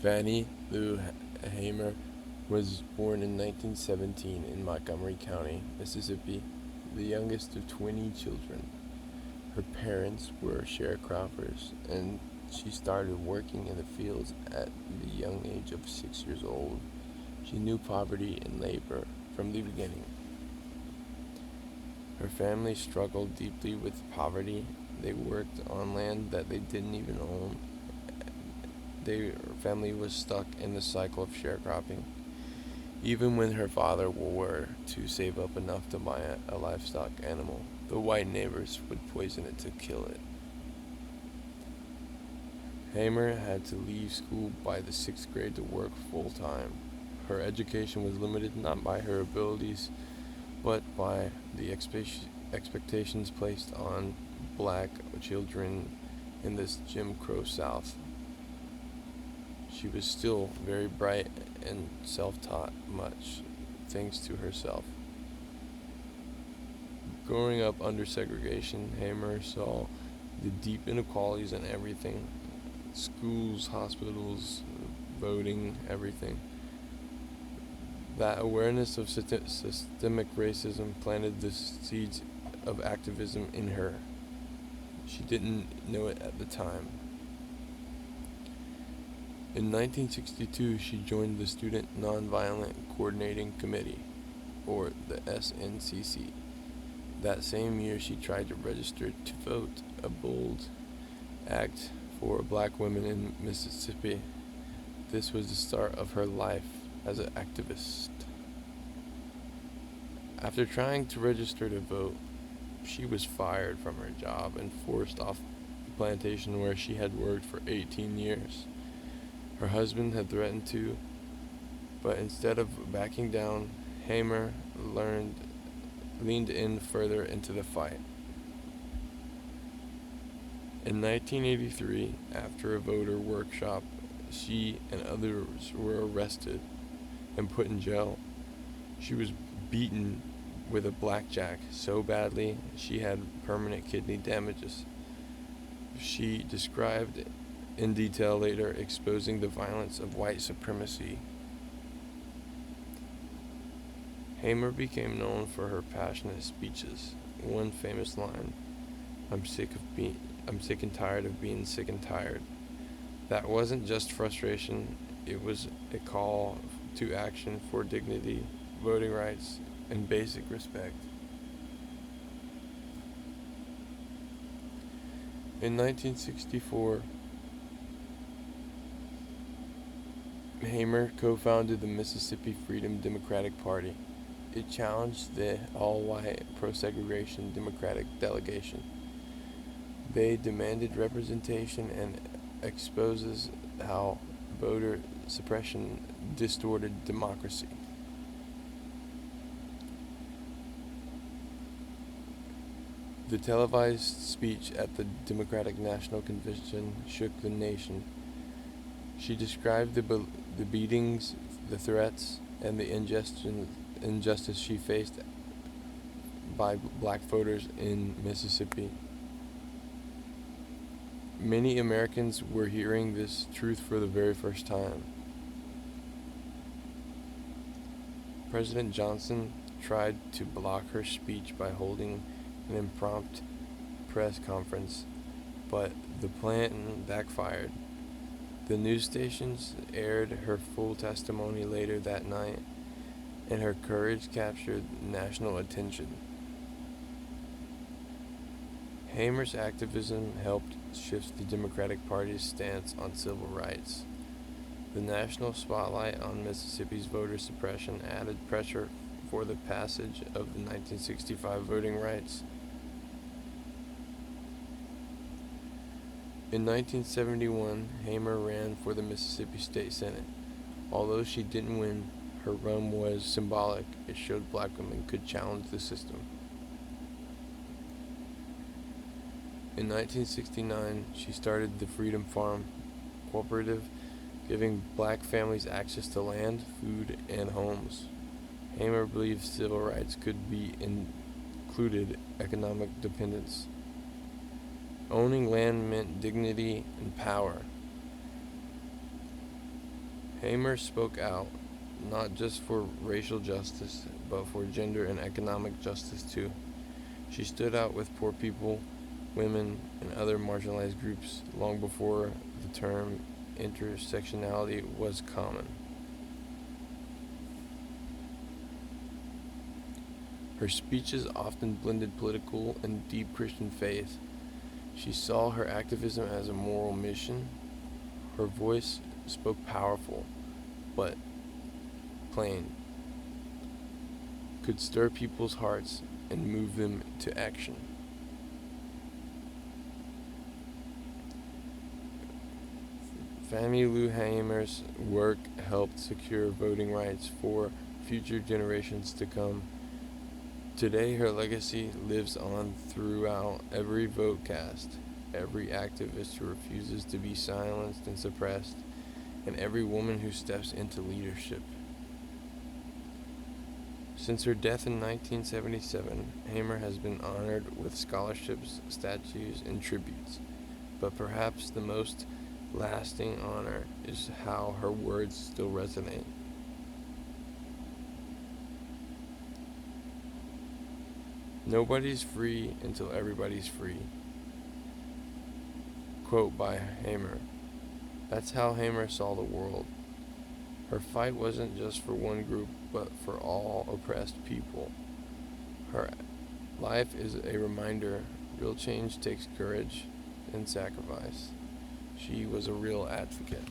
Fannie Lou Hamer was born in 1917 in Montgomery County, Mississippi, the youngest of 20 children. Her parents were sharecroppers, and she started working in the fields at the young age of 6 years old. She knew poverty and labor from the beginning. Her family struggled deeply with poverty. They worked on land that they didn't even own. Their family was stuck in the cycle of sharecropping. Even when her father were to save up enough to buy a livestock animal, the white neighbors would poison it to kill it. Hamer had to leave school by the sixth grade to work full time. Her education was limited not by her abilities, but by the expectations placed on black children in this Jim Crow South. She was still very bright and self-taught, much thanks to herself. Growing up under segregation, Hamer saw the deep inequalities in everything: schools, hospitals, voting, everything. That awareness of systemic racism planted the seeds of activism in her. She didn't know it at the time. In 1962, she joined the Student Nonviolent Coordinating Committee, or the SNCC. That same year, she tried to register to vote, a bold act for black women in Mississippi. This was the start of her life as an activist. After trying to register to vote, she was fired from her job and forced off the plantation where she had worked for 18 years. Her husband had threatened to, but instead of backing down, Hamer leaned in further into the fight. In 1983, after a voter workshop, she and others were arrested and put in jail. She was beaten with a blackjack so badly she had permanent kidney damages. She described in detail later, exposing the violence of white supremacy. Hamer became known for her passionate speeches. One famous line, I'm sick and tired of being sick and tired." That wasn't just frustration, it was a call to action for dignity, voting rights, and basic respect. In 1964, Hamer co-founded the Mississippi Freedom Democratic Party. It challenged the all-white pro-segregation Democratic delegation. They demanded representation and exposes how voter suppression distorted democracy. The televised speech at the Democratic National Convention shook the nation. She described the beatings, the threats, and the injustice she faced by black voters in Mississippi. Many Americans were hearing this truth for the very first time. President Johnson tried to block her speech by holding an impromptu press conference, but the plan backfired. The news stations aired her full testimony later that night, and her courage captured national attention. Hamer's activism helped shift the Democratic Party's stance on civil rights. The national spotlight on Mississippi's voter suppression added pressure for the passage of the 1965 Voting Rights. In 1971, Hamer ran for the Mississippi State Senate. Although she didn't win, her run was symbolic. It showed black women could challenge the system. In 1969, she started the Freedom Farm Cooperative, giving black families access to land, food, and homes. Hamer believed civil rights could be included economic dependence. Owning land meant dignity and power. Hamer spoke out, not just for racial justice, but for gender and economic justice too. She stood out with poor people, women, and other marginalized groups long before the term intersectionality was common. Her speeches often blended political and deep Christian faith. She saw her activism as a moral mission. Her voice spoke powerful, but plain, could stir people's hearts and move them to action. Fannie Lou Hamer's work helped secure voting rights for future generations to come. Today, her legacy lives on throughout every vote cast, every activist who refuses to be silenced and suppressed, and every woman who steps into leadership. Since her death in 1977, Hamer has been honored with scholarships, statues, and tributes, but perhaps the most lasting honor is how her words still resonate. Nobody's free until everybody's free. Quote by Hamer. That's how Hamer saw the world. Her fight wasn't just for one group, but for all oppressed people. Her life is a reminder real change takes courage and sacrifice. She was a real advocate.